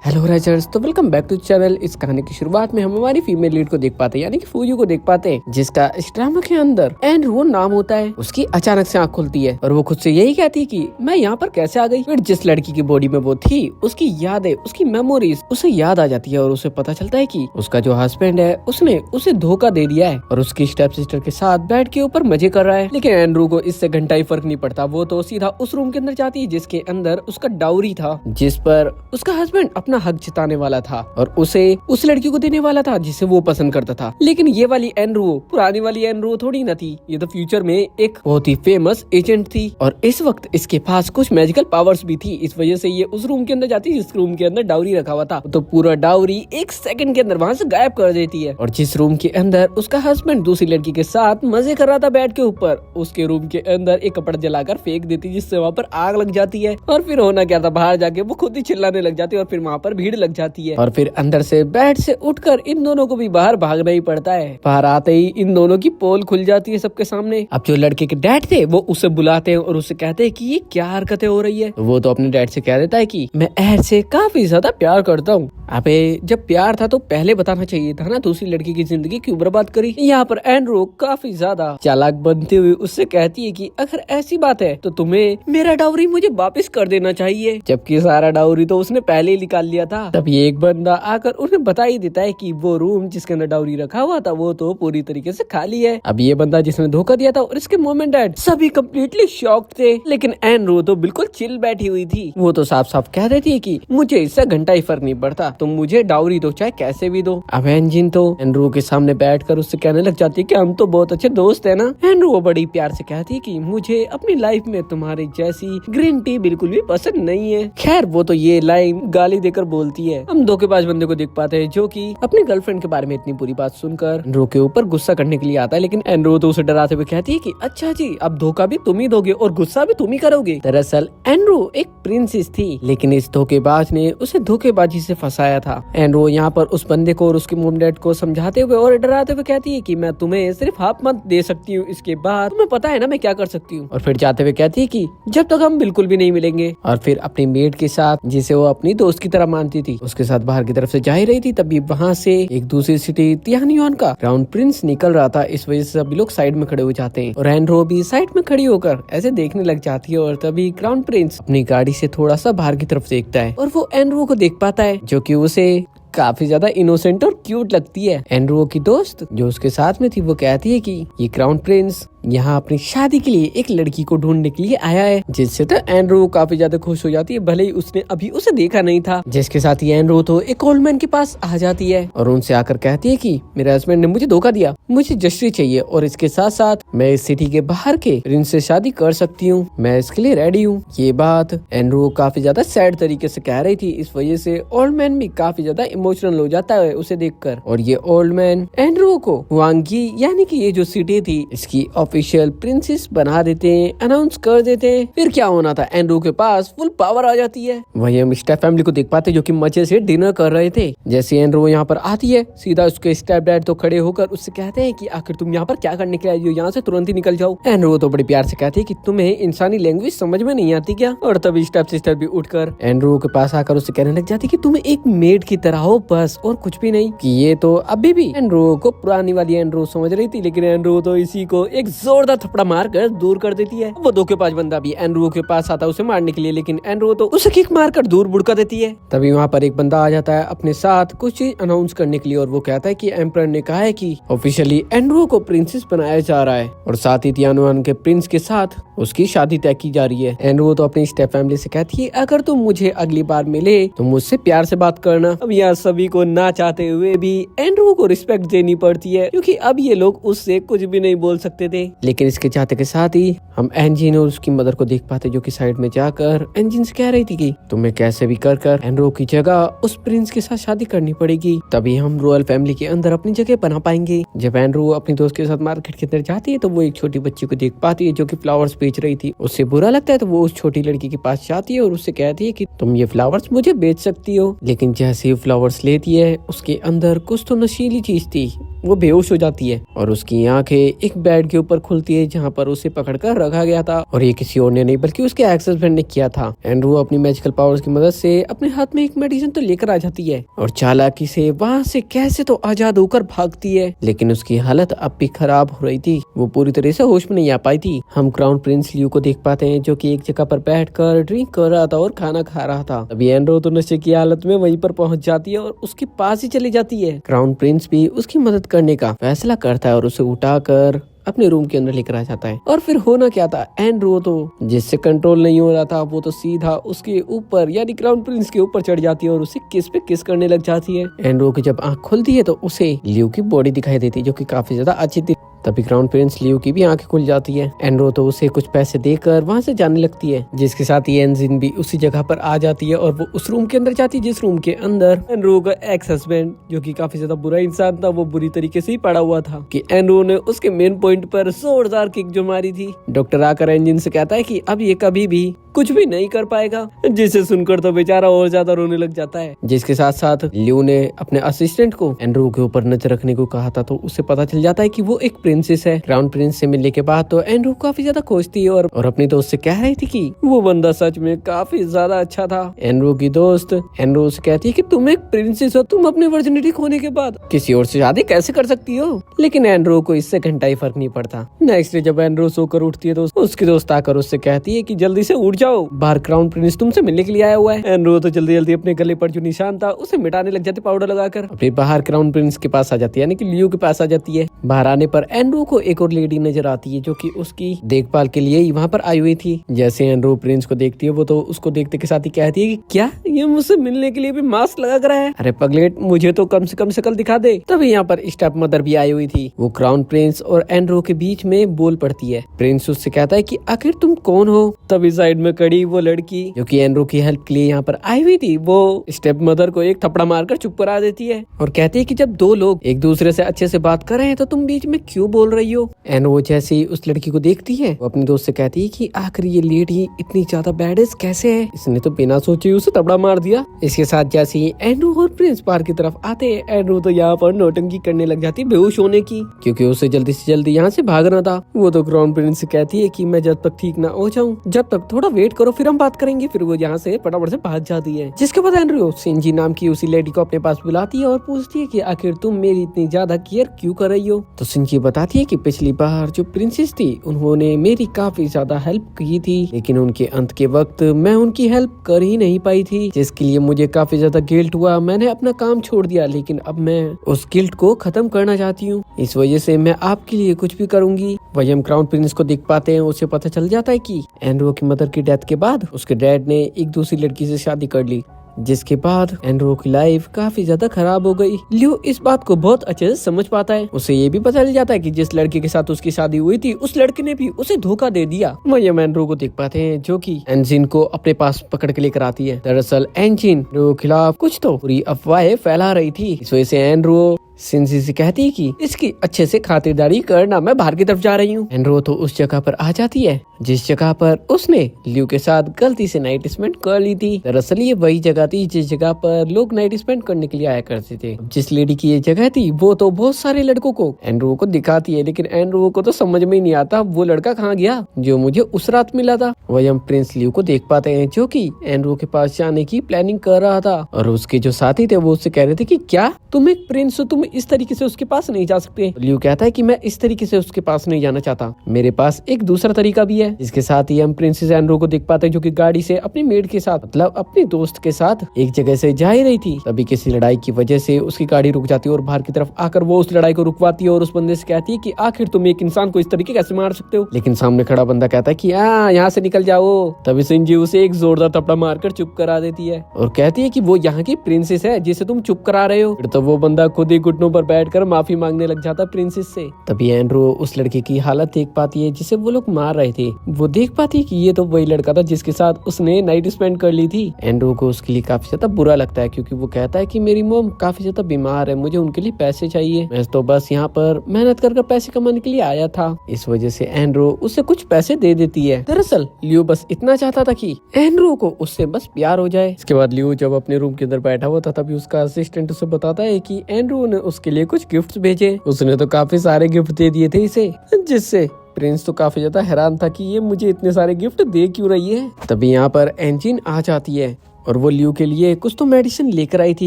Hello risers, तो welcome back to channel. इस कहानी की शुरुआत में हम हमारी फीमेल लीड को देख पाते हैं, यानी कि फूजू को देख पाते हैं, जिसका इस ड्रामा के अंदर एंड्रू नाम होता है। उसकी अचानक से आंख खुलती है और वो खुद से यही कहती है कि मैं यहाँ पर कैसे आ गई। फिर जिस लड़की की बॉडी में वो थी, उसकी यादें, उसकी मेमोरीज उसे याद आ जाती है और उसे पता चलता है कि उसका जो हस्बैंड है उसने उसे धोखा दे दिया है और उसकी स्टेप सिस्टर के साथ बेड के ऊपर मजे कर रहा है। लेकिन एंड्रू को इससे घंटा ही फर्क नहीं पड़ता। वो तो सीधा उस रूम के अंदर जाती है जिसके अंदर उसका डाउरी था, जिस पर उसका हस्बैंड अपना हक जताने वाला था और उसे उस लड़की को देने वाला था जिसे वो पसंद करता था। लेकिन ये वाली एंड्रू पुरानी वाली एंड्रू थोड़ी न थी। ये तो फ्यूचर में एक बहुत ही फेमस एजेंट थी और इस वक्त इसके पास कुछ मैजिकल पावर्स भी थी। इस वजह से ये उस रूम के अंदर जाती, जिस रूम के अंदर डाउरी रखा हुआ था, तो पूरा डाउरी एक सेकंड के अंदर वहाँ से गायब कर देती है। और जिस रूम के अंदर उसका हस्बैंड दूसरी लड़की के साथ मजे कर रहा था बेड के ऊपर, उसके रूम के अंदर एक कपड़ा जलाकर फेंक देती, जिससे वहाँ पर आग लग जाती है। और फिर होना क्या था, बाहर जाके वो खुद ही चिल्लाने लग जाती है और फिर वहाँ पर भीड़ लग जाती है। और फिर अंदर से बेड से उठकर इन दोनों को भी बाहर भागना ही पड़ता है। बाहर आते ही इन दोनों की पोल खुल जाती है सबके सामने। अब जो लड़के के डैड थे वो उसे बुलाते हैं और उससे कहते हैं कि ये क्या हरकतें हो रही है। वो तो अपने डैड से कह देता है कि मैं एड से काफी ज्यादा प्यार करता हूँ। अबे जब प्यार था तो पहले बताना चाहिए था ना, दूसरी लड़की की जिंदगी क्यों बर्बाद करी। यहाँ पर एंड्रू काफी ज्यादा चालाक बनते हुए उससे कहती है कि अगर ऐसी बात है तो तुम्हें मेरा डाउरी मुझे वापस कर देना चाहिए, जबकि सारा डाउरी तो उसने पहले ही निकाल लिया था। तब ये एक बंदा आकर उन्हें बता ही देता है कि वो रूम जिसके अंदर डाउरी रखा हुआ था वो तो पूरी तरीके से खाली है। अब ये बंदा जिसने धोखा दिया था और इसके मॉम एंड डैड सभी कम्प्लीटली शॉक्ड थे, लेकिन एंड्रू तो बिल्कुल चिल बैठी हुई थी। वो तो साफ साफ कह रही थी कि मुझे इससे घंटा ही फर्क नहीं पड़ता, तुम मुझे डाउरी दो चाहे कैसे भी दो। अब एंजिन तो एंड्रू के सामने बैठकर उससे कहने लग जाती है कि हम तो बहुत अच्छे दोस्त है ना। एंड्रू वो बड़ी प्यार से कहती है कि मुझे अपनी लाइफ में तुम्हारी जैसी ग्रीन टी बिल्कुल भी पसंद नहीं है। खैर वो तो ये लाइन गाली देकर बोलती है। हम धोखेबाज बंदे को देख पाते हैं जो कि अपनी गर्लफ्रेंड के बारे में इतनी बुरी बात सुनकर एंड्रू के ऊपर गुस्सा करने के लिए आता है, लेकिन एंड्रू तो उसे डराते हुए कहती है कि अच्छा जी, अब धोखा भी तुम ही दोगे और गुस्सा भी तुम ही करोगे। दरअसल एंड्रू एक प्रिंसेस थी, लेकिन इस धोखेबाज ने उसे धोखेबाजी से फंसाया था। एंड्रू यहाँ पर उस बंदे को और उसके मॉम डैड को समझाते हुए और डराते हुए कहती है कि मैं तुम्हें सिर्फ हाफ मंथ दे सकती हूँ, इसके बाद तुम्हें पता है ना मैं क्या कर सकती हूँ। और फिर जाते हुए कहती है कि जब तक हम बिल्कुल भी नहीं मिलेंगे। और फिर अपनी मेड के साथ, जिसे वो अपनी दोस्त की तरह मानती थी, उसके साथ बाहर की तरफ से जा ही रही थी, तभी वहाँ से एक दूसरी सिटी तियानियोन का क्राउन प्रिंस निकल रहा था। इस वजह से सभी लोग साइड में खड़े हो जाते हैं और एंड्रू भी साइड में खड़ी होकर ऐसे देखने लग जाती है। और तभी क्राउन प्रिंस अपनी गाड़ी से थोड़ा सा बाहर की तरफ देखता है और वो एंड्रू को देख पाता है, जो कि उसे काफी ज्यादा इनोसेंट और क्यूट लगती है। एंड्रू की दोस्त जो उसके साथ में थी वो कहती है कि ये क्राउन प्रिंस यहाँ अपनी शादी के लिए एक लड़की को ढूंढने के लिए आया है, जिससे तो एंड्रू काफी ज्यादा खुश हो जाती है, भले ही उसने अभी उसे देखा नहीं था। जिसके साथ ही एंड्रू तो एक ओल्ड मैन के पास आ जाती है और उनसे आकर कहती है कि मेरे हस्बैंड ने मुझे धोखा दिया, मुझे जस्टिस चाहिए और इसके साथ साथ मैं इस सिटी के बाहर के प्रिंस से शादी कर सकती हूँ, मैं इसके लिए रेडी हूँ। ये बात एंड्रू काफी ज्यादा सैड तरीके से कह रही थी। इस वजह से ओल्ड मैन भी काफी ज्यादा इमोशनल हो जाता है उसे देखकर। और ये ओल्ड मैन एंड्रू को वांगी यानी कि ये जो सिटी थी इसकी ऑफिशियल प्रिंसेस बना देते हैं, अनाउंस कर देते हैं। फिर क्या होना था, एंड्रू के पास फुल पावर आ जाती है। वही हम स्टेप फैमिली को देख पाते जो कि मजे से डिनर कर रहे थे। जैसे एंड्रू यहाँ पर आती है, सीधा उसके स्टेप डैड तो खड़े होकर उससे कहते हैं कि आखिर तुम यहाँ पर क्या करने के लिए आई हो, यहाँ से तुरंत ही निकल जाओ। एंड्रू तो बड़ी प्यार से कहती है कि तुम्हें इंसानी लैंग्वेज समझ में नहीं आती क्या। और तभी स्टेप सिस्टर भी उठकर एंड्रू के पास आकर उससे कहने लग जाती कि तुम एक मेड की तरह हो बस, और कुछ भी नहीं। कि ये तो अभी भी एंड्रू को पुरानी वाली एंड्रू समझ रही थी, लेकिन एंड्रू तो इसी को एक जोरदार थप्पड़ मारकर दूर कर देती है। वो धोखेबाज बंदा भी एंड्रू के पास आता है उसे मारने के लिए, लेकिन एंड्रू तो उसे किक मारकर दूर बुड़का देती है। तभी वहाँ पर एक बंदा आ जाता है अपने साथ कुछ चीज अनाउंस करने के लिए और वो कहता है कि एम्परर ने कहा है कि ऑफिशियली एंड्रू को प्रिंसेस बनाया जा रहा है और साथ ही तियानुआन के प्रिंस के साथ उसकी शादी तय की जा रही है। एंड्रू तो अपनी स्टेप फैमिली से कहती है अगर तुम मुझे अगली बार मिले तो मुझसे प्यार से बात करना। अब यहाँ सभी को ना चाहते हुए भी एंड्रू को रिस्पेक्ट देनी पड़ती है, क्योंकि अब ये लोग उससे कुछ भी नहीं बोल सकते थे। लेकिन इसके चाहते के साथ ही हम एंजिन और उसकी मदर को देख पाते जो कि साइड में जाकर एंजिन से कह रही थी कि तुम्हें कैसे भी कर एंड्रू की जगह उस प्रिंस के साथ शादी करनी पड़ेगी, तभी हम रॉयल फैमिली के अंदर अपनी जगह बना पाएंगे। जब एंड्रू अपनी दोस्त के साथ मार्केट के अंदर जाती है तो वो एक छोटी बच्ची को देख पाती है जो कि फ्लावर्स बेच रही थी। उससे बुरा लगता है तो वो उस छोटी लड़की के पास जाती है और उससे कहती है कि तुम ये फ्लावर्स मुझे बेच सकती हो। लेकिन जैसे ही फ्लावर्स लेती है उसके अंदर कुछ तो नशीली चीज थी वो बेहोश हो जाती है और उसकी आंखें एक बेड के ऊपर खुलती है जहाँ पर उसे पकड़कर रखा गया था और ये किसी और ने नहीं बल्कि उसके एक्स हस्बैंड ने किया था। एंड्रू अपनी मैजिकल पावर्स की मदद से अपने हाथ में एक मेडिसिन तो लेकर आ जाती है और चालाकी से वहाँ से कैसे तो आजाद होकर भागती है, लेकिन उसकी हालत अब भी खराब हो रही थी। वो पूरी तरह से होश में नहीं आ पाई थी। हम क्राउन प्रिंस लियू को देख पाते हैं जो कि एक जगह पर बैठकर ड्रिंक कर रहा था और खाना खा रहा था। अभी एंड्रो तो नशे की हालत में वहीं पर पहुंच जाती है और उसके पास ही चली जाती है। क्राउन प्रिंस भी उसकी मदद करने का फैसला करता है और उसे उठाकर अपने रूम के अंदर लेकर आ जाता है। और फिर होना क्या था, एंड्रो तो जिससे कंट्रोल नहीं हो रहा था वो तो सीधा उसके ऊपर यानी क्राउन प्रिंस के ऊपर चढ़ जाती है और उसे किस पे किस करने लग जाती है। एंड्रो की जब आंख खुलती है तो उसे लियू की बॉडी दिखाई देती है जो कि काफी ज्यादा अच्छी थी। तभी क्राउन प्रिंस लियू की भी आंखें खुल जाती है। एंड्रो तो उसे कुछ पैसे देकर वहाँ से जाने लगती है, जिसके साथ ही एनजिन भी उसी जगह पर आ जाती है और वो उस रूम के अंदर जाती है जिस रूम के अंदर एंड्रो का एक्स हस्बैंड जो कि काफी ज्यादा बुरा इंसान था वो बुरी तरीके से ही पड़ा हुआ था कि एंड्रो ने उसके मेन पॉइंट पर जोरदार किक जो मारी थी। डॉक्टर आकर एंजिन से कहता है कि अब ये कभी भी कुछ भी नहीं कर पाएगा, जिसे सुनकर तो बेचारा और ज्यादा रोने लग जाता है। जिसके साथ साथ लियू ने अपने असिस्टेंट को एंड्रू के ऊपर नजर रखने को कहा था तो उसे पता चल जाता है कि वो एक प्रिंसेस है। क्राउन प्रिंस से मिलने के बाद तो एंड्रू काफी ज्यादा खुश थी और अपनी दोस्त से कह रही थी कि वो बंदा सच में काफी ज्यादा अच्छा था। एंड्रू की दोस्त एंड्रू से कहती है कि तुम एक प्रिंसेस हो, तुम अपने वर्जिनिटी खोने के बाद किसी और से शादी कैसे कर सकती हो। लेकिन एंड्रू को इससे घंटा ही फर्क नहीं पड़ता। नेक्स्ट डे जब एंड्रू सोकर उठती है तो उसकी दोस्त आकर उससे कहती है कि जल्दी से उठ जाओ, बाहर क्राउन प्रिंस तुमसे मिलने के लिए आया हुआ है। एंड्रू तो जल्दी जल्दी अपने गले पर जो निशान था उसे मिटाने लग जाती पाउडर लगाकर। फिर बाहर क्राउन प्रिंस के पास आ जाती है यानी कि लियू के पास आ जाती है। बाहर आने पर एंड्रू को एक और लेडी नजर आती है जो कि उसकी देखभाल के लिए ही वहाँ पर आई हुई थी। जैसे एंड्रू प्रिंस को देखती है वो तो उसको देखते के साथ ही कहती है कि क्या ये मुझसे मिलने के लिए भी मास्क लगा कर है, अरे पगलेट मुझे तो कम से कम शक्ल दिखा दे। तभी यहाँ पर स्टेप मदर भी आई हुई थी। वो क्राउन प्रिंस और एंड्रू के बीच में बोल पड़ती है। प्रिंस उससे कहता है कि आखिर तुम कौन हो। तभी साइड में खड़ी वो लड़की जो कि एंड्रू की हेल्प के लिए यहाँ पर आई हुई थी वो स्टेप मदर को एक थप्पड़ मारकर चुप करा देती है और कहती है कि जब दो लोग एक दूसरे से अच्छे से बात कर रहे हैं तो तुम बीच में क्यों बोल रही हो। एंड्रू जैसे ही उस लड़की को देखती है वो अपनी दोस्त से कहती है कि आखिर ये लेडी इतनी ज्यादा बैडेस कैसे है, इसने तो बिना सोचे उसे थप्पड़ मार दिया। इसके साथ जैसे ही एंड्रू और प्रिंस पार्क की तरफ आते हैं एंड्रू तो यहाँ पर नौटंकी करने लग जाती है बेहोश होने की, क्योंकि उसे जल्दी से जल्दी यहाँ से भागना था। वो तो क्राउन प्रिंस से कहती है कि मैं जब तक ठीक ना हो जाऊँ जब तक थोड़ा वेट करो फिर हम बात करेंगे। फिर वो यहाँ से फटाफट से भाग जाती है। जिसके बाद एंड्रू सिंजी नाम की उसी लेडी को अपने पास बुलाती है और पूछती है कि आखिर तुम मेरी इतनी ज्यादा केयर क्यों कर रही हो। तो सिंजी बताती है कि पिछली बार जो प्रिंसेस थी उन्होंने मेरी काफी ज्यादा हेल्प की थी, लेकिन उनके अंत के वक्त मैं उनकी हेल्प कर ही नहीं पाई थी, जिसके लिए मुझे काफी ज्यादा गिल्ट हुआ। मैंने अपना काम छोड़ दिया, लेकिन अब मैं उस गिल्ट को खत्म करना चाहती हूँ। इस वजह से मैं आपके लिए कुछ भी करूंगी। वही हम क्राउन प्रिंस को देख पाते हैं। उसे पता चल जाता है कि एंड्रू की मदर की डेथ के बाद उसके डैड ने एक दूसरी लड़की से शादी कर ली, जिसके बाद एंड्रू की लाइफ काफी ज्यादा खराब हो गई। लियो इस बात को बहुत अच्छे से समझ पाता है। उसे ये भी पता चल जाता है कि जिस लड़के के साथ उसकी शादी हुई थी उस लड़के ने भी उसे धोखा दे दिया। वही हम एंड्रू को देख पाते हैं जो कि एंजिन को अपने पास पकड़ के लेकर आती है। दरअसल एंजिन एंड्रू के खिलाफ कुछ तो पूरी अफवाहें फैला रही थी। इस वजह से एंड्रू सिंजी से कहती है कि इसकी अच्छे से खातिरदारी करना, मैं बाहर की तरफ जा रही हूँ। एंड्रू तो उस जगह पर आ जाती है जिस जगह पर उसने लियू के साथ गलती से नाइट स्पेंड कर ली थी। दरअसल ये वही जगह थी जिस जगह पर लोग नाइट स्पेंड करने के लिए आया करते थे। जिस लेडी की ये जगह थी वो तो बहुत सारे लड़कों को एंड्रू को दिखाती है, लेकिन एंड्रू को तो समझ में नहीं आता वो लड़का कहाँ गया जो मुझे उस रात मिला था। वही हम प्रिंस लियू को देख पाते हैं जो कि एंड्रू के पास जाने की प्लानिंग कर रहा था और उसके जो साथी थे वो उससे कह रहे थे कि क्या तुम एक प्रिंस हो, तुम इस तरीके से उसके पास नहीं जा सकते। लियू कहता है कि मैं इस तरीके से उसके पास नहीं जाना चाहता, मेरे पास एक दूसरा तरीका भी है। इसके साथ ही हम प्रिंसेस एंड्रू को देख पाते हैं जो कि गाड़ी से अपनी मेड के साथ मतलब अपनी दोस्त के साथ एक जगह से जा ही रही थी। तभी किसी लड़ाई की वजह से उसकी गाड़ी रुक जाती है और बाहर की तरफ आकर वो उस लड़ाई को रुकवाती है और उस बंदे से कहती है कि आखिर तुम एक इंसान को इस तरीके कैसे मार सकते हो। लेकिन सामने खड़ा बंदा कहता है कि यहाँ से निकल जाओ। तभी सिंजी उसे एक जोरदार थप्पड़ मारकर चुप करा देती है और कहती है कि वो यहाँ की प्रिंसेस है जिसे तुम चुप करा रहे हो। फिर तो वो बंदा खुद ही घुटनों पर बैठकर माफी मांगने लग जाता प्रिंसेस से। तभी एंड्रू उस लड़के की हालत देख पाती है जिसे वो लोग मार रहे थे। वो देख पाती है कि ये तो वही लड़का था जिसके साथ उसने नाइट स्पेंड कर ली थी। एंड्रू को उसके लिए काफी ज्यादा बुरा लगता है क्योंकि वो कहता है कि मेरी मॉम काफी ज्यादा बीमार है, मुझे उनके लिए पैसे चाहिए, मैं तो बस यहाँ पर मेहनत कर पैसे कमाने के लिए आया था। इस वजह से एंड्रू उससे कुछ पैसे दे देती है। दरअसल लियो बस इतना चाहता था कि एंड्रू को उससे बस प्यार हो जाए। इसके बाद लियो जब अपने रूम के अंदर बैठा हुआ था तभी उसका असिस्टेंट उसे बताता है कि एंड्रू ने उसके लिए कुछ गिफ्ट्स भेजे। उसने तो काफी सारे गिफ्ट दे दिए थे इसे, जिससे प्रिंस तो काफी ज्यादा हैरान था कि ये मुझे इतने सारे गिफ्ट दे क्यों रही है। तभी यहाँ पर एंजिन आ जाती है और वो लियो के लिए कुछ तो मेडिसिन लेकर आई थी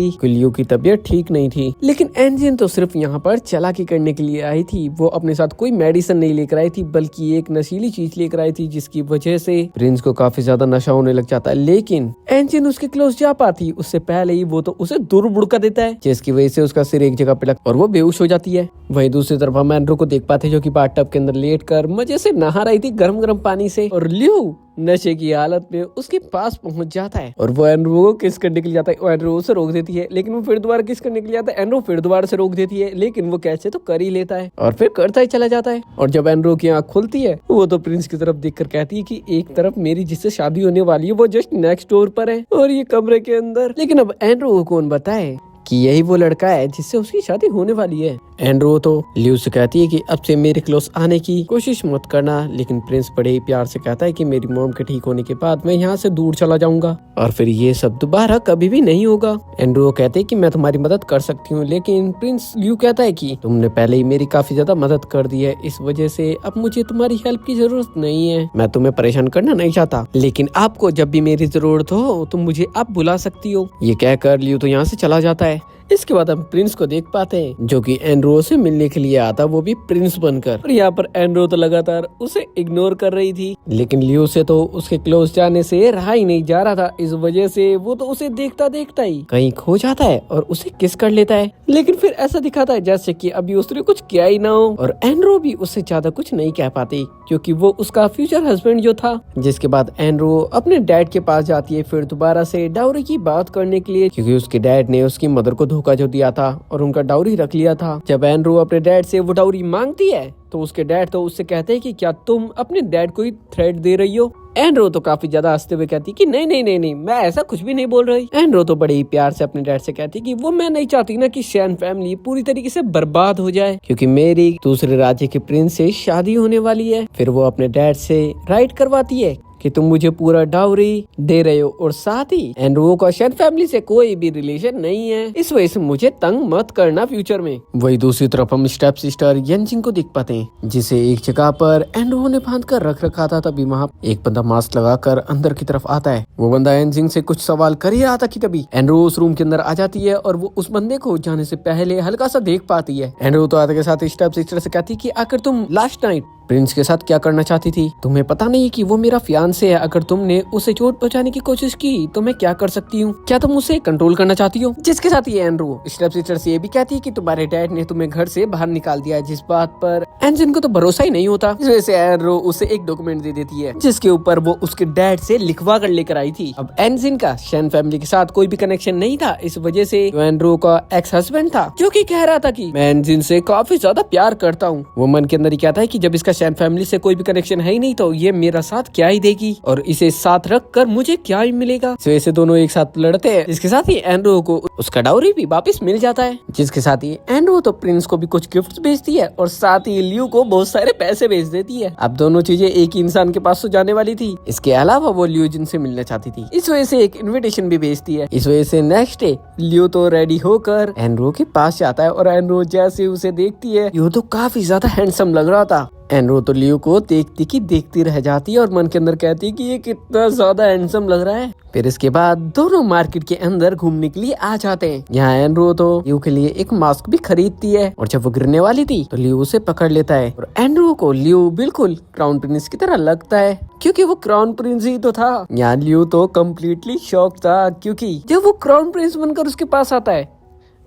क्योंकि लियो की तबीयत ठीक नहीं थी। लेकिन एंजिन तो सिर्फ यहाँ पर चालाकी करने के लिए आई थी। वो अपने साथ कोई मेडिसिन नहीं लेकर आई थी, बल्कि एक नशीली चीज लेकर आई थी, जिसकी वजह से प्रिंस को काफी ज्यादा नशा होने लग जाता है। लेकिन एंजिन उसके क्लोज जा पाती उससे पहले ही वो तो उसे दूर बुड़का देता है, जिसकी वजह से उसका सिर एक जगह पे लग और वो बेहोश हो जाती है। वहीं दूसरी तरफ हम एंड्रू को देख पाते जो कि बाथटब के अंदर लेट कर मजे से नहा रही थी गर्म गर्म पानी से, और लियो नशे की हालत में उसके पास पहुंच जाता है और वो एंड्रू को किस करने के लिए जाता है। वो एंड्रू उसे रोक देती है, लेकिन वो फिर दोबारा किस करने के लिए जाता है। एंड्रू फिर दोबारा से रोक देती है, लेकिन वो कैसे तो कर ही लेता है और फिर करता ही चला जाता है। और जब एंड्रू की आंख खुलती है वो तो प्रिंस की तरफ देखकर कहती है कि एक तरफ मेरी जिससे शादी होने वाली है वो जस्ट नेक्स्ट डोर पर है और ये कमरे के अंदर। लेकिन अब एंड्रू को कौन बताए कि यही वो लड़का है जिससे उसकी शादी होने वाली है। एंड्रू तो लियो से कहती है कि अब से मेरे क्लोज आने की कोशिश मत करना, लेकिन प्रिंस बड़े ही प्यार से कहता है कि मेरी मॉम के ठीक होने के बाद मैं यहाँ से दूर चला जाऊंगा और फिर ये सब दोबारा कभी भी नहीं होगा। एंड्रू कहते हैं कि मैं तुम्हारी मदद कर सकती हूँ, लेकिन प्रिंस लियो कहता है कि तुमने पहले ही मेरी काफी ज्यादा मदद कर दी है, इस वजह से अब मुझे तुम्हारी हेल्प की जरूरत नहीं है। मैं तुम्हें परेशान करना नहीं चाहता, लेकिन आपको जब भी मेरी जरूरत हो तुम मुझे आप बुला सकती हो। ये कहकर लियो तो यहाँ से चला जाता है। इसके बाद हम प्रिंस को देख पाते हैं जो कि एंड्रू से मिलने के लिए आता, वो भी प्रिंस बनकर। और यहाँ पर एंड्रू तो लगातार उसे इग्नोर कर रही थी, लेकिन लियो से तो उसके क्लोज जाने से रहा ही नहीं जा रहा था। इस वजह से वो तो उसे देखता देखता ही कहीं खो जाता है और उसे किस कर लेता है। लेकिन फिर ऐसा दिखाता है जैसे कि अभी उसने कुछ किया ही ना हो, और एंड्रू भी उससे ज्यादा कुछ नहीं कह पाती क्योंकि वो उसका फ्यूचर हस्बैंड जो था। जिसके बाद एंड्रू अपने डैड के पास जाती है फिर दोबारा से डाउरी की बात करने के लिए, क्योंकि उसके डैड ने उसकी मदर को धोखा जो दिया था और उनका डाउरी रख लिया था। जब एंड्रू अपने डैड से वो डाउरी मांगती है तो उसके डैड तो उससे कहते हैं कि क्या तुम अपने डैड को ही थ्रेट दे रही हो। एंड्रू तो काफी ज्यादा हंसते हुए कहती कि नहीं नहीं नहीं नहीं, मैं ऐसा कुछ भी नहीं बोल रही। एंड्रू तो बड़े ही प्यार से अपने डैड से कहती कि वो मैं नहीं चाहती ना कि शैन फैमिली पूरी तरीके से बर्बाद हो जाए, क्योंकि मेरी दूसरे राज्य के प्रिंस से शादी होने वाली है। फिर वो अपने डैड से राइट करवाती है कि तुम मुझे पूरा डाउरी दे रहे हो और साथ ही एंड्रू का शैन फैमिली से कोई भी रिलेशन नहीं है, इस वजह से मुझे तंग मत करना फ्यूचर में। वही दूसरी तरफ हम स्टेप सिस्टर यनजिंग को देख पाते हैं जिसे एक जगह पर एंड्रू ने बांध कर रख रखा था। तभी वहाँ एक बंदा मास्क लगाकर अंदर की तरफ आता है। वो बंदा यनजिंग से कुछ सवाल कर ही रहा था कि तभी एंड्रू उस रूम के अंदर आ जाती है और वो उस बंदे को जाने से पहले हल्का सा देख पाती है। एंड्रू तो आते के साथ स्टेप सिस्टर से कहती कि आखिर तुम लास्ट नाइट प्रिंस के साथ क्या करना चाहती थी? तुम्हें पता नहीं कि वो मेरा फियांसे है, अगर तुमने उसे चोट पहुंचाने की कोशिश की तो मैं क्या कर सकती हूँ? क्या तुम उसे कंट्रोल करना चाहती हो? जिसके साथ ये एंड्रू स्टेप सिस्टर से ये भी कहती है कि तुम्हारे डैड ने तुम्हें घर से बाहर निकाल दिया है, जिस बात पर एंजिन को तो भरोसा ही नहीं होता। इस वजह से एंड्रू उसे एक डॉक्यूमेंट दे देती है जिसके ऊपर वो उसके डैड से लिखवा कर लेकर आई थी। अब एंजिन का शैन फैमिली के साथ कोई भी कनेक्शन नहीं था, इस वजह से जो एंड्रू का एक्स हस्बैंड था जो कि कह रहा था कि मैं एंजिन से काफी ज्यादा प्यार करता हूँ, वो मन के अंदर ही कहता है कि जब इसका शैन फैमिली से कोई भी कनेक्शन है ही नहीं तो ये मेरा साथ क्या ही देगी और इसे साथ रख कर मुझे क्या ही मिलेगा। इस वजह से दोनों एक साथ लड़ते हैं, जिसके साथ ही एंड्रू को उसका डाउरी भी वापस मिल जाता है। जिसके साथ ही एंड्रू तो प्रिंस को भी कुछ गिफ्ट्स भेजती है और साथ ही लियो को बहुत सारे पैसे भेज देती है। अब दोनों चीजें एक ही इंसान के पास तो जाने वाली थी, इसके अलावा वो लियो जिनसे मिलना चाहती थी, इस वजह से एक इन्विटेशन भी भेजती है। इस वजह से नेक्स्ट डे लियो तो रेडी होकर एंड्रू के पास जाता है और एंड्रू जैसे उसे देखती है, लियो तो काफी ज्यादा हैंडसम लग रहा था। एंड्रू तो लियो को देखती रह जाती है और मन के अंदर कहती है कि ये कितना ज्यादा हैंडसम लग रहा है। फिर इसके बाद दोनों मार्केट के अंदर घूमने के लिए आ जाते हैं। यहाँ एंड्रू तो लियो के लिए एक मास्क भी खरीदती है और जब वो गिरने वाली थी तो लियो उसे पकड़ लेता है और एंड्रू को लियो बिल्कुल क्राउन प्रिंस की तरह लगता है क्योंकि वो क्राउन प्रिंस ही तो था। यहाँ लियो तो कम्प्लीटली शॉक था क्योंकि जब वो क्राउन प्रिंस बनकर उसके पास आता है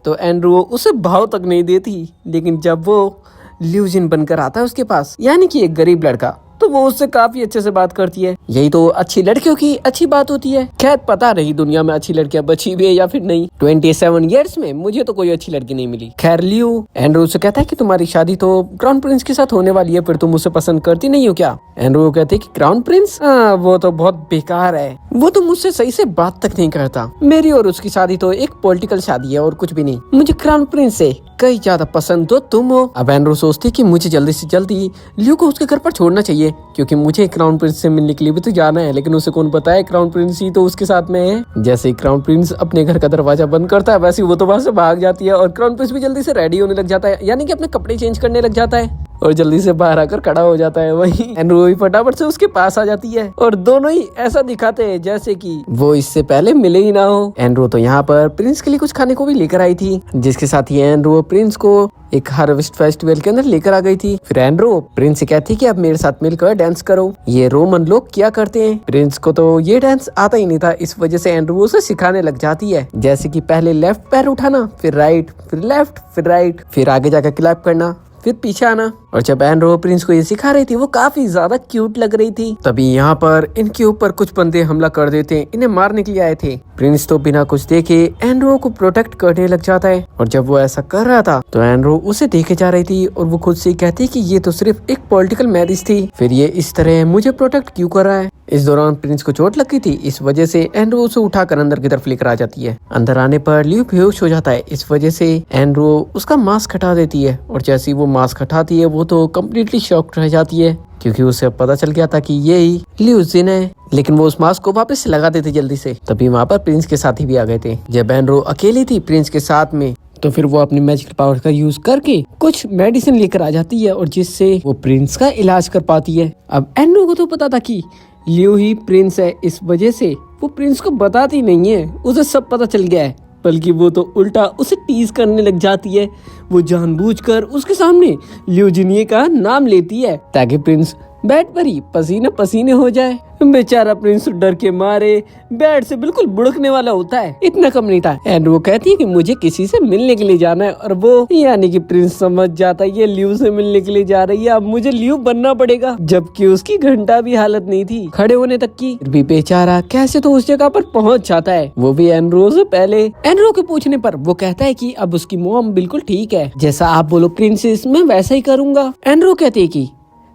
तो एंड्रू उसे भाव तक नहीं देती, लेकिन जब वो लियो जिन बनकर आता है उसके पास, यानी कि एक गरीब लड़का, तो वो उससे काफी अच्छे से बात करती है। यही तो अच्छी लड़कियों की अच्छी बात होती है। खैर पता नहीं दुनिया में अच्छी लड़कियां बची भी है या फिर नहीं। 27 इयर्स में मुझे तो कोई अच्छी लड़की नहीं मिली। खैर लियो एंड्रू से कहता है कि तुम्हारी शादी तो क्राउन प्रिंस के साथ होने वाली है, फिर तुम उसे पसंद करती नहीं हो क्या? एंड्रू कहते है कि क्राउन प्रिंस वो तो बहुत बेकार है, वो तो मुझसे सही से बात तक नहीं करता। मेरी और उसकी शादी तो एक पॉलिटिकल शादी है और कुछ भी नहीं। मुझे क्राउन प्रिंस से कई ज्यादा पसंद तो तुम हो। अब एंड्रू सोचती कि मुझे जल्दी से जल्दी लियो को उसके घर पर छोड़ना चाहिए, क्योंकि मुझे क्राउन प्रिंस से मिलने के लिए भी तो जाना है, लेकिन उसे कौन पता है क्राउन प्रिंस ही तो उसके साथ में है। जैसे ही क्राउन प्रिंस अपने घर का दरवाजा बंद करता है वैसे वो तो वहां से भाग जाती है और क्राउन प्रिंस भी जल्दी से रेडी होने लग जाता है, यानी कि अपने कपड़े चेंज करने लग जाता है और जल्दी से बाहर आकर खड़ा हो जाता है। वहीं एंड्रू भी फटाफट से उसके पास आ जाती है और दोनों ही ऐसा दिखाते हैं जैसे कि वो इससे पहले मिले ही ना हो। एंड्रू तो यहाँ पर प्रिंस के लिए कुछ खाने को भी लेकर आई थी, जिसके साथ ही एंड्रू प्रिंस को एक हार्वेस्ट फेस्टिवल के अंदर लेकर आ गई थी। फिर एंड्रू प्रिंस से कहती कि अब मेरे साथ मिलकर डांस करो, ये रोमन लोग क्या करते हैं। प्रिंस को तो ये डांस आता ही नहीं था, इस वजह से एंड्रू उसे सिखाने लग जाती है, जैसे कि पहले लेफ्ट पैर उठाना, फिर राइट, फिर लेफ्ट, फिर राइट, फिर आगे जाकर क्लैप करना, फिर पीछे आना। और जब एंड्रू प्रिंस को ये सिखा रही थी वो काफी ज्यादा क्यूट लग रही थी। तभी यहाँ पर इनके ऊपर कुछ बंदे हमला कर देते हैं, इन्हें मारने के लिए आए थे। प्रिंस तो बिना कुछ देखे एंड्रू को प्रोटेक्ट करने लग जाता है और जब वो ऐसा कर रहा था तो एंड्रू उसे देखे जा रही थी और वो खुद से कहती कि ये तो सिर्फ एक पॉलिटिकल मैरिज थी, फिर ये इस तरह मुझे प्रोटेक्ट क्यों कर रहा है। इस दौरान प्रिंस को चोट लगी थी, इस वजह से एंड्रू उसे उठाकर अंदर की तरफ लेकर आ जाती है। अंदर आने पर लियो बेहोश हो जाता है, इस वजह से एंड्रू उसका मास्क हटा देती है और जैसे ही वो मास्क हटाती है वो तो कम्प्लीटली शॉक्ड रह जाती है, क्योंकि उसे पता चल गया था कि ये ही लियो जिन है। लेकिन वो उस मास्क को वापस से लगा देते जल्दी से। तभी वहाँ पर प्रिंस के साथी भी आ गए थे। जब एंड्रू अकेली थी प्रिंस के साथ में तो फिर वो अपनी मैजिकल पावर का यूज करके कुछ मेडिसिन लेकर आ जाती है और जिससे वो प्रिंस का इलाज कर पाती है। अब एंड्रू को तो पता था कि लियो ही प्रिंस है, इस वजह से वो प्रिंस को बताती नहीं है, उसे सब पता चल गया है, बल्कि वो तो उल्टा उसे टीज करने लग जाती है। वो जानबूझकर उसके सामने लियो जिनिए का नाम लेती है ताकि प्रिंस बेड पर ही पसीने पसीने हो जाए। बेचारा प्रिंस डर के मारे बेड से बिल्कुल बुड़कने वाला होता है, इतना कम नहीं था। एंड्रू कहती है कि मुझे किसी से मिलने के लिए जाना है और वो यानी कि प्रिंस समझ जाता है ये लियो से मिलने के लिए जा रही है, अब मुझे लियो बनना पड़ेगा, जबकि उसकी घंटा भी हालत नहीं थी खड़े होने तक की। फिर भी बेचारा कैसे तो उस जगह पर पहुंच जाता है, वो भी एंड्रू से पहले। एंड्रू के पूछने पर वो कहता है कि अब उसकी मॉम बिल्कुल ठीक है, जैसा आप बोलो प्रिंसेस मैं वैसा ही करूंगा। एंड्रू कहती है कि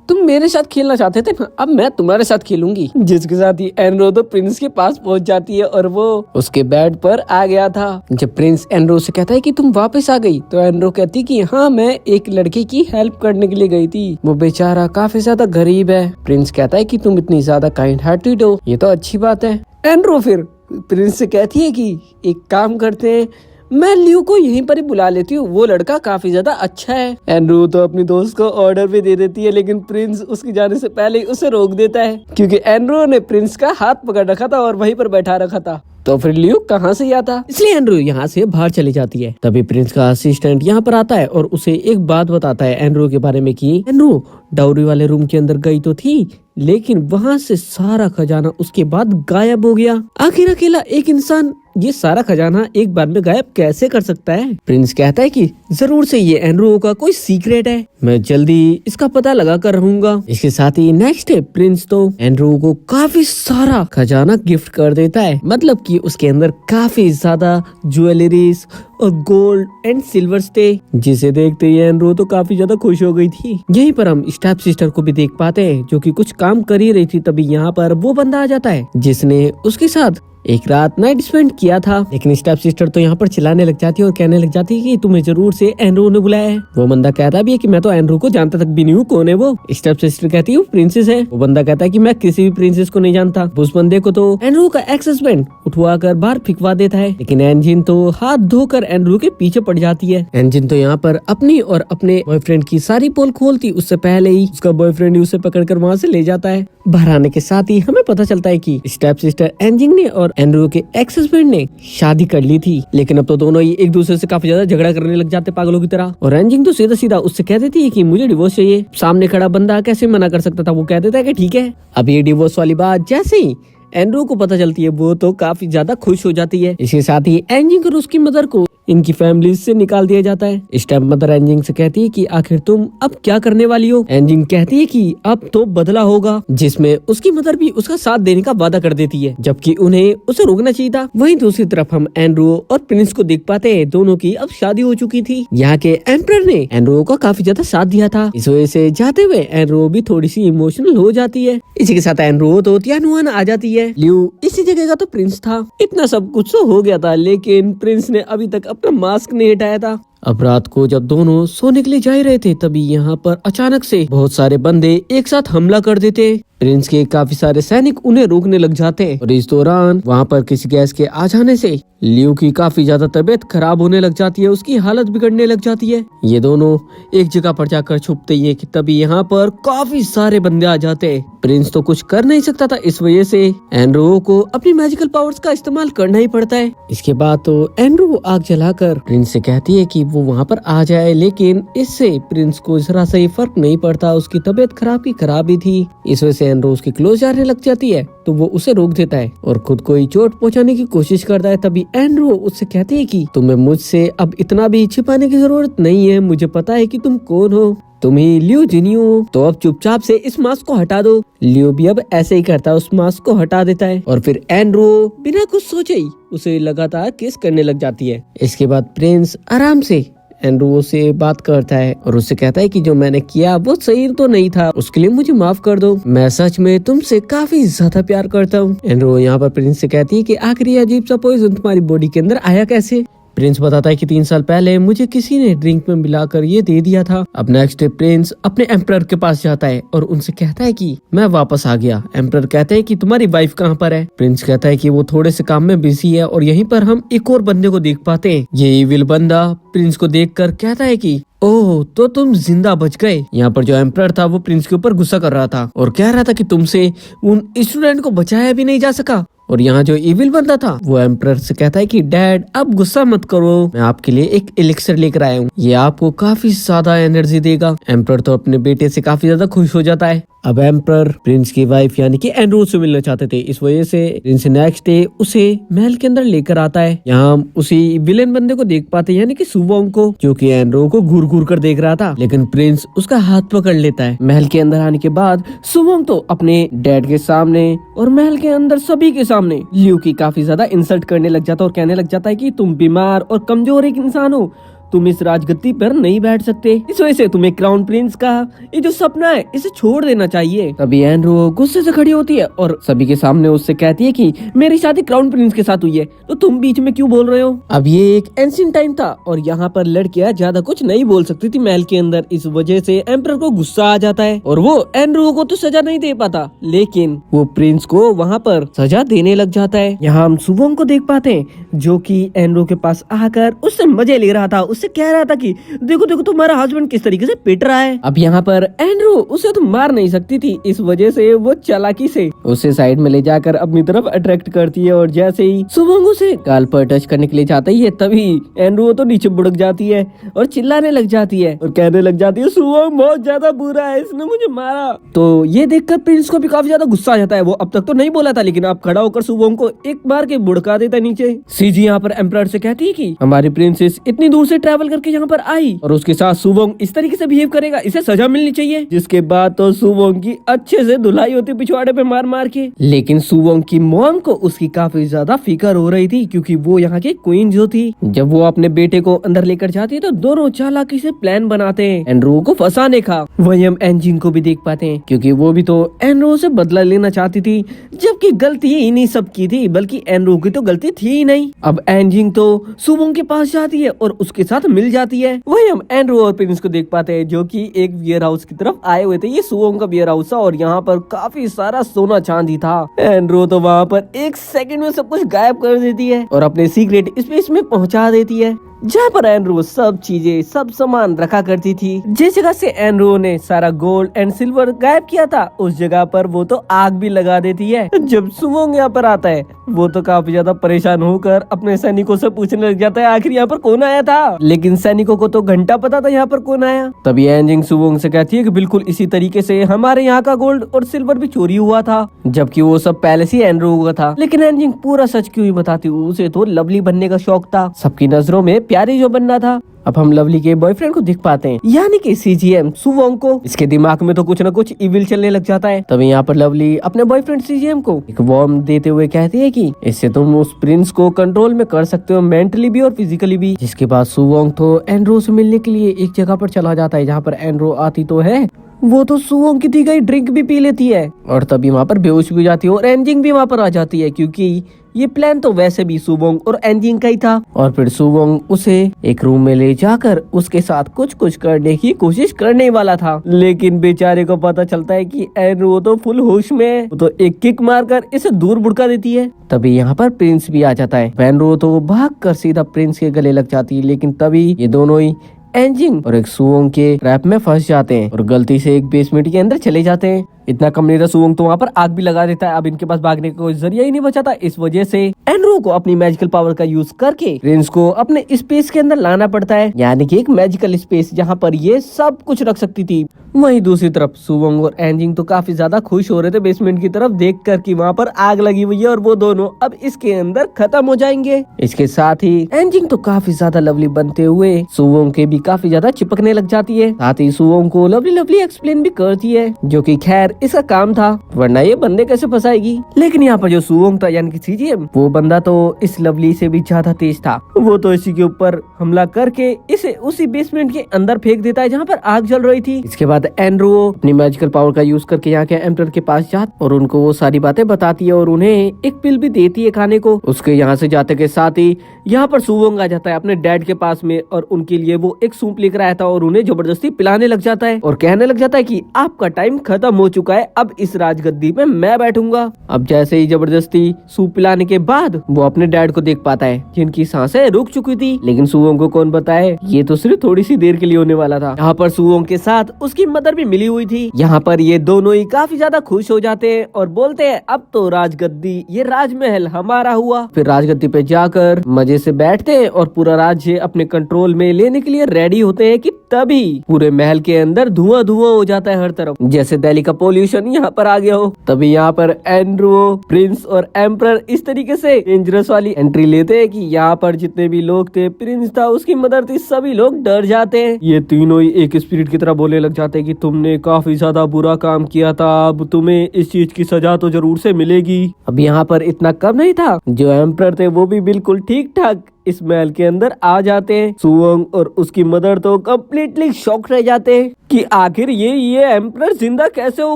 तुम मेरे साथ खेलना चाहते थे ना, अब मैं तुम्हारे साथ खेलूंगी। जिसके साथ ही एंड्रू तो प्रिंस के पास पहुंच जाती है और वो उसके बेड पर आ गया था। जब प्रिंस एंड्रू से कहता है कि तुम वापस आ गई तो एंड्रू कहती कि हाँ मैं एक लड़के की हेल्प करने के लिए गई थी, वो बेचारा काफी ज्यादा गरीब है। प्रिंस कहता है कि तुम इतनी ज्यादा काइंड हार्टेड हो, ये तो अच्छी बात है। एंड्रू फिर प्रिंस से कहती है कि एक काम करते हैं, मैं लियो को यहीं पर ही बुला लेती हूँ, वो लड़का काफी ज्यादा अच्छा है। एंड्रू तो अपनी दोस्त को ऑर्डर भी दे देती है, लेकिन प्रिंस उसके जाने से पहले ही उसे रोक देता है, क्योंकि एंड्रू ने प्रिंस का हाथ पकड़ रखा था और वहीं पर बैठा रखा था। तो फिर लियो कहाँ से आता, इसलिए एंड्रू यहाँ से बाहर चली जाती है। तभी प्रिंस का असिस्टेंट यहाँ पर आता है और उसे एक बात बताता है एंड्रू के बारे में कि एंड्रू डाउरी वाले रूम के अंदर गई तो थी, लेकिन वहाँ से सारा खजाना उसके बाद गायब हो गया। आखिर अकेला एक इंसान ये सारा खजाना एक बार में गायब कैसे कर सकता है। प्रिंस कहता है कि जरूर से ये एंड्रू का कोई सीक्रेट है, मैं जल्दी इसका पता लगा कर रहूंगा। इसके साथ ही नेक्स्ट डे प्रिंस तो एंड्रू को काफी सारा खजाना गिफ्ट कर देता है, मतलब कि उसके अंदर काफी ज्यादा ज्वेलरीज और गोल्ड एंड सिल्वर्स थे, जिसे देखते ही एंड्रू तो काफी ज्यादा खुश हो गई थी। यहीं पर हम स्टेप सिस्टर को भी देख पाते हैं जो कि कुछ काम कर ही रही थी। तभी यहाँ पर वो बंदा आ जाता है जिसने उसके साथ एक रात नाइट स्पेंड किया था। लेकिन स्टेप सिस्टर तो यहाँ पर चिल्लाने लग जाती है और कहने लग जाती है कि तुम्हें जरूर से एंड्रू ने बुलाया है। वो बंदा कहता भी है कि मैं तो एंड्रू को जानता तक भी नहीं हूँ, कौन है वो। स्टेप सिस्टर कहती है प्रिंसेस है। वो बंदा कहता है कि मैं किसी भी प्रिंसेस को नहीं जानता। उस बंदे को तो एंड्रू का एक्स हस्बैंड उठवा कर बाहर फिकवा देता है, लेकिन एंजिन तो हाथ धोकर एंड्रू के पीछे पड़ जाती है। एंजिन तो यहाँ पर अपनी और अपने बॉयफ्रेंड की सारी पोल खोलती उससे पहले ही उसका बॉयफ्रेंड उसे पकड़कर वहाँ से ले जाता है। बाहर आने के साथ ही हमें पता चलता है कि स्टेप सिस्टर एंजिन ने और एंड्रू के एक्स हस्बैंड ने शादी कर ली थी, लेकिन अब तो दोनों ही एक दूसरे से काफी ज्यादा झगड़ा करने लग जाते पागलों की तरह। और एंजिन तो सीधा सीधा उससे कह देती है कि मुझे डिवोर्स चाहिए। सामने खड़ा बंदा कैसे मना कर सकता था, वो कह देता है कि ठीक है। अब ये डिवोर्स वाली बात जैसे ही एंड्रू को पता चलती है वो तो काफी ज्यादा खुश हो जाती है। इसके साथ ही एंजिन और उसकी मदर को इनकी फैमिली से निकाल दिया जाता है। स्टेप मदर एंजिन से कहती है कि आखिर तुम अब क्या करने वाली हो। एंजिन कहती है कि अब तो बदला होगा, जिसमें उसकी मदर भी उसका साथ देने का वादा कर देती है, जबकि उन्हें उसे रोकना चाहिए था। वहीं दूसरी तरफ हम एंड्रू और प्रिंस को देख पाते हैं, दोनों की अब शादी हो चुकी थी। यहाँ के एम्परर ने एंड्रू का काफी ज्यादा साथ दिया था, इस वजह से जाते हुए एंड्रू भी थोड़ी सी इमोशनल हो जाती है। इसी के साथ एंड्रू तो तियानुआन आ जाती है। लियो इसी जगह का तो प्रिंस था। इतना सब कुछ तो हो गया था, लेकिन प्रिंस ने अभी तक अपना मास्क नहीं हटाया था। अब रात को जब दोनों सोने के लिए जा ही रहे थे तभी यहाँ पर अचानक से बहुत सारे बंदे एक साथ हमला कर देते। प्रिंस के काफी सारे सैनिक उन्हें रोकने लग जाते और इस दौरान वहाँ पर किसी गैस के आ जाने से लियो की काफी ज्यादा तबीयत खराब होने लग जाती है, उसकी हालत बिगड़ने लग जाती है। ये दोनों एक जगह पर जाकर छुपते ही है कि तभी यहाँ पर काफी सारे बंदे आ जाते। प्रिंस तो कुछ कर नहीं सकता था, इस वजह से एंड्रो को अपनी मैजिकल पावर्स का इस्तेमाल करना ही पड़ता है। इसके बाद तो एंड्रो आग जलाकर प्रिंस से कहती है कि वो वहाँ पर आ जाए, लेकिन इससे प्रिंस को जरा सा फर्क नहीं पड़ता, उसकी तबीयत खराब ही थी। इस वजह से एंड्रो उसकी क्लोज जाने लग जाती है तो वो उसे रोक देता है और खुद को ही चोट पहुंचाने की कोशिश करता है। तभी एंड्रो उससे कहती है कि तुम्हें मुझसे अब इतना भी छिपाने की जरूरत नहीं है, मुझे पता है कि तुम कौन हो, तुम ही लियो जिनियो हो, तो अब चुपचाप से इस मास्क को हटा दो। लियो भी अब ऐसे ही करता है, उस मास्क को हटा देता है और फिर एंड्रो बिना कुछ सोचे ही उसे लगातार किस करने लग जाती है। इसके बाद प्रिंस आराम से एंड्रो से बात करता है और उससे कहता है कि जो मैंने किया वो सही तो नहीं था, उसके लिए मुझे माफ कर दो, मैं सच में तुमसे काफी ज्यादा प्यार करता हूँ। एंड्रो यहाँ पर प्रिंस से कहती है कि आखिर ये अजीब सा पॉइजन तुम्हारी बॉडी के अंदर आया कैसे। प्रिंस बताता है कि 3 साल पहले मुझे किसी ने ड्रिंक में मिलाकर ये दे दिया था। अब नेक्स्ट डे प्रिंस अपने एम्परर के पास जाता है और उनसे कहता है कि मैं वापस आ गया। एम्परर कहते हैं कि तुम्हारी वाइफ कहाँ पर है। प्रिंस कहता है कि वो थोड़े से काम में बिजी है और यहीं पर हम एक और बंदे को देख पाते हैं। ये इविल बंदा प्रिंस को देखकर कहता है कि ओह तो तुम जिंदा बच गए। यहाँ पर जो एम्परर था वो प्रिंस के ऊपर गुस्सा कर रहा था और कह रहा था कि तुमसे उन स्टूडेंट को बचाया भी नहीं जा सका। और यहाँ जो इविल बंदा था वो एम्परर से कहता है कि डैड अब गुस्सा मत करो, मैं आपके लिए एक एलिक्सर लेकर आया हूँ, ये आपको काफी ज्यादा एनर्जी देगा। एम्परर तो अपने बेटे से काफी ज्यादा खुश हो जाता है। अब एम्परर प्रिंस की वाइफ यानी कि एंड्रो से मिलना चाहते थे, इस वजह से प्रिंस नेक्स्ट डे उसे महल के अंदर लेकर आता है। यहाँ हम उसी विलेन बंदे को देख पाते हैं यानी कि सुवोंग को, जो कि एंड्रो को घूर घूर कर देख रहा था, लेकिन प्रिंस उसका हाथ पकड़ लेता है। महल के अंदर आने के बाद सुवोंग तो अपने डैड के सामने और महल के अंदर सभी के सामने लियो की काफी ज्यादा इंसल्ट करने लग जाता है और कहने लग जाता है कि तुम बीमार और कमजोर एक इंसान हो, तुम इस राजगद्दी पर नहीं बैठ सकते, इस वजह से तुम्हें क्राउन प्रिंस का ये जो सपना है इसे छोड़ देना चाहिए। तभी एंड्रो गुस्से से खड़ी होती है और सभी के सामने उससे कहती है कि मेरी शादी क्राउन प्रिंस के साथ हुई है तो तुम बीच में क्यों बोल रहे हो। अब ये एक एंशिएंट टाइम था और यहाँ पर लड़कियां ज्यादा कुछ नहीं बोल सकती थी महल के अंदर, इस वजह से एम्परर को गुस्सा आ जाता है और वो एंड्रो को तो सजा नहीं दे पाता, लेकिन वो प्रिंस को वहाँ पर सजा देने लग जाता है। यहाँ हम सुवोंग को देख पाते हैं जो कि एंड्रो के पास आकर उससे मजे ले रहा था, उससे कह रहा था कि देखो देखो तुम्हारा हस्बैंड किस तरीके से पिट रहा है। अब यहाँ पर एंड्रो उसे तो मार नहीं सकती थी, इस वजह से वो चालाकी से उसे साइड में ले जाकर अपनी तरफ अट्रैक्ट करती है और जैसे ही सुवोंग उसे गाल पर टच करने के लिए जाता ही है तभी एंड्रो तो नीचे बुड़क जाती है और चिल्लाने लग जाती है और कहने लग जाती है सुवोंग बहुत ज्यादा बुरा है, इसने मुझे मारा। तो ये देखकर प्रिंस को भी काफी ज्यादा गुस्सा आ जाता है, वो अब तक तो नहीं बोला था लेकिन अब खड़ा होकर सुवोंग को एक बार के बुड़का देता है नीचे। सीजी यहाँ पर एम्परर से कहती है कि हमारी प्रिंसेस इतनी दूर से ट्रैवल करके यहाँ पर आई और उसके साथ सुवोंग इस तरीके से बिहेव करेगा, इसे सजा मिलनी चाहिए। जिसके बाद तो सुवोंग की अच्छे से धुलाई होती पिछवाड़े पे मार मार के, लेकिन सुवोंग की मॉम को उसकी काफी ज्यादा फिक्र हो रही थी क्योंकि वो यहाँ की क्वीन जो थी। जब वो अपने बेटे को अंदर लेकर जाती है तो दोनों चालाकी से प्लान बनाते हैं एंड्रो को फंसाने का। वही हम एंजिन को भी देख पाते हैं क्योंकि वो भी तो एंड्रो से बदला लेना चाहती थी, जबकि गलती इन्हीं सब की थी, बल्कि एंड्रो की तो गलती थी ही नहीं। अब एंजिन तो सुवोंग के पास जाती है और उसके साथ मिल जाती है। वही हम एंड्रो और प्रिंस को देख पाते हैं जो कि एक बियर हाउस की तरफ आए हुए थे। ये सुवोंग का बियर हाउस था और यहाँ पर काफी सारा सोना चांदी था। एंड्रो तो वहाँ पर एक सेकंड में सब कुछ गायब कर देती है और अपने सीक्रेट स्पेस में पहुंचा देती है, जहाँ पर एंड्रो सब चीजें सब सामान रखा करती थी। जिस जगह से एंड्रो ने सारा गोल्ड एंड सिल्वर गायब किया था उस जगह पर वो तो आग भी लगा देती है। जब सुवोंग यहाँ पर आता है वो तो काफी ज्यादा परेशान होकर अपने सैनिकों से पूछने लग जाता है आखिर यहाँ पर कौन आया था, लेकिन सैनिकों को तो घंटा पता था यहाँ पर कौन आया। तभी एंजिंग सुवोंग से कहती है कि बिल्कुल इसी तरीके से हमारे यहाँ का गोल्ड और सिल्वर भी चोरी हुआ था, जबकि वो सब पहले से एंड्रो हुआ था। लेकिन एंजिंग पूरा सच क्यों ही बताती, उसे तो लवली बनने का शौक था, सबकी नजरों में प्यारी जो बनना था। अब हम लवली के बॉयफ्रेंड को देख पाते हैं यानी कि सीजीएम सुवोंग को। इसके दिमाग में तो कुछ न कुछ इविल चलने लग जाता है। तभी यहाँ पर लवली अपने बॉयफ्रेंड सीजीएम को एक वार्म देते हुए कहती है कि इससे तुम उस प्रिंस को कंट्रोल में कर सकते हो, मेंटली भी और फिजिकली भी। जिसके बाद सुवोंग तो एंड्रो से मिलने के लिए एक जगह पर चला जाता है जहाँ पर एंड्रो आती तो है वो तो सुवोंग की दी गई ड्रिंक भी पी लेती है और तभी वहाँ पर बेहोश भी हो जाती है और एंजिंग भी वहाँ पर आ जाती है, क्योंकि ये प्लान तो वैसे भी सुवोंग और एंजिंग का ही था। और फिर सुवोंग उसे एक रूम में ले जाकर उसके साथ कुछ कुछ करने की कोशिश करने वाला था, लेकिन बेचारे को पता चलता है कि एनरो तो फुल होश में है। वो तो एक किक मारकर इसे दूर भुड़का देती है। तभी यहाँ पर प्रिंस भी आ जाता है। एनरो तो भाग कर सीधा प्रिंस के गले लग जाती है, लेकिन तभी ये दोनों ही एंजिंग और एक सुवोंग के ट्रैप में फंस जाते हैं और गलती से एक बेसमेंट के अंदर चले जाते हैं। इतना कम नहीं था, सुवोंग तो वहाँ पर आग भी लगा देता है। अब इनके पास भागने का कोई जरिया ही नहीं बचा था। इस वजह से एनरो को अपनी मैजिकल पावर का यूज करके प्रिंस को अपने स्पेस के अंदर लाना पड़ता है, यानी कि एक मैजिकल स्पेस जहाँ पर ये सब कुछ रख सकती थी। वहीं दूसरी तरफ सुवोंग और एंजिंग तो काफी ज्यादा खुश हो रहे थे बेसमेंट की तरफ देखकर कि वहाँ पर आग लगी हुई है और वो दोनों अब इसके अंदर खत्म हो जाएंगे। इसके साथ ही एंजिंग तो काफी ज्यादा लवली बनते हुए सुवोंग के भी काफी ज्यादा चिपकने लग जाती है। साथ ही सुवोंग को लवली लवली एक्सप्लेन भी करती है, जो कि खैर इसका काम था, वरना ये बंदे कैसे फंसाएगी। लेकिन यहाँ पर जो सुवोंग था यानी कि सीजीएम, वो बंदा तो इस लवली से भी ज्यादा तेज था। वो तो इसी के ऊपर हमला करके इसे उसी बेसमेंट के अंदर फेंक देता है जहाँ पर आग जल रही थी। इसके बाद एनरो अपनी मैजिकल पावर का यूज करके यहाँ के एम्परर के पास जाती और उनको वो सारी बातें बताती है और उन्हें एक पिल भी देती है खाने को। उसके यहाँ से जाते के साथ ही यहाँ पर सुवोंग आ जाता है अपने डैड के पास में और उनके लिए वो एक सूप लेकर आया था और उन्हें जबरदस्ती पिलाने लग जाता है और कहने लग जाता है कि आपका टाइम खत्म हो चुका है, अब इस राजगद्दी पे मैं बैठूंगा। अब जैसे ही जबरदस्ती सूप पिलाने के बाद वो अपने डैड को देख पाता है जिनकी सांसें रुक चुकी थी, लेकिन सुवोंग को कौन बताए ये तो सिर्फ थोड़ी सी देर के लिए होने वाला था। यहाँ पर सुवोंग के साथ उसकी मदर भी मिली हुई थी। यहाँ पर ये दोनों ही काफी ज्यादा खुश हो जाते हैं और बोलते हैं अब तो राजगद्दी, ये राजमहल हमारा हुआ। फिर राजगद्दी पे जाकर मजे से बैठते हैं और पूरा राज्य अपने कंट्रोल में लेने के लिए रेडी होते हैं कि तभी पूरे महल के अंदर धुआं धुआं हो जाता है हर तरफ, जैसे दिल्ली का पोल्यूशन यहाँ पर आ गया हो। तभी यहाँ पर एंड्रो, प्रिंस और एम्परर इस तरीके से डेंजरस वाली एंट्री लेते हैं कि यहाँ पर जितने भी लोग थे, प्रिंस था, उसकी मदर थी, सभी लोग डर जाते हैं। ये तीनों ही एक स्पिरिट की तरह बोलने लग जाते हैं कि तुमने काफी ज्यादा बुरा काम किया था, अब तुम्हें इस चीज की सजा तो जरूर से मिलेगी। अब यहाँ पर इतना कम नहीं था, जो एम्परर थे वो भी बिल्कुल ठीक ठाक इस महल के अंदर आ जाते हैं। सुवोंग और उसकी मदर तो कम्प्लीटली शॉक रह जाते हैं कि आखिर ये एम्परर जिंदा कैसे हो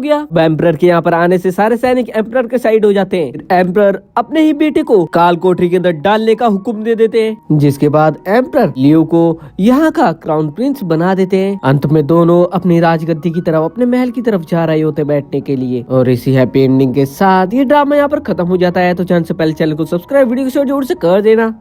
गया। एम्परर के यहाँ पर आने से सारे सैनिक एम्परर के साइड हो जाते हैं। एम्परर अपने ही बेटे को काल कोठरी के अंदर डालने का हुक्म दे देते हैं, जिसके बाद एम्परर लियो को यहाँ का क्राउन प्रिंस बना देते हैं। अंत में दोनों अपनी राजगद्दी की तरफ, अपने महल की तरफ जा रहे होते बैठने के लिए। और इसी हैप्पी एंडिंग के साथ ये ड्रामा यहाँ पर खत्म हो जाता है। तो चैनल से पहले चैनल को सब्सक्राइब, वीडियो को शेयर जरूर से कर देना।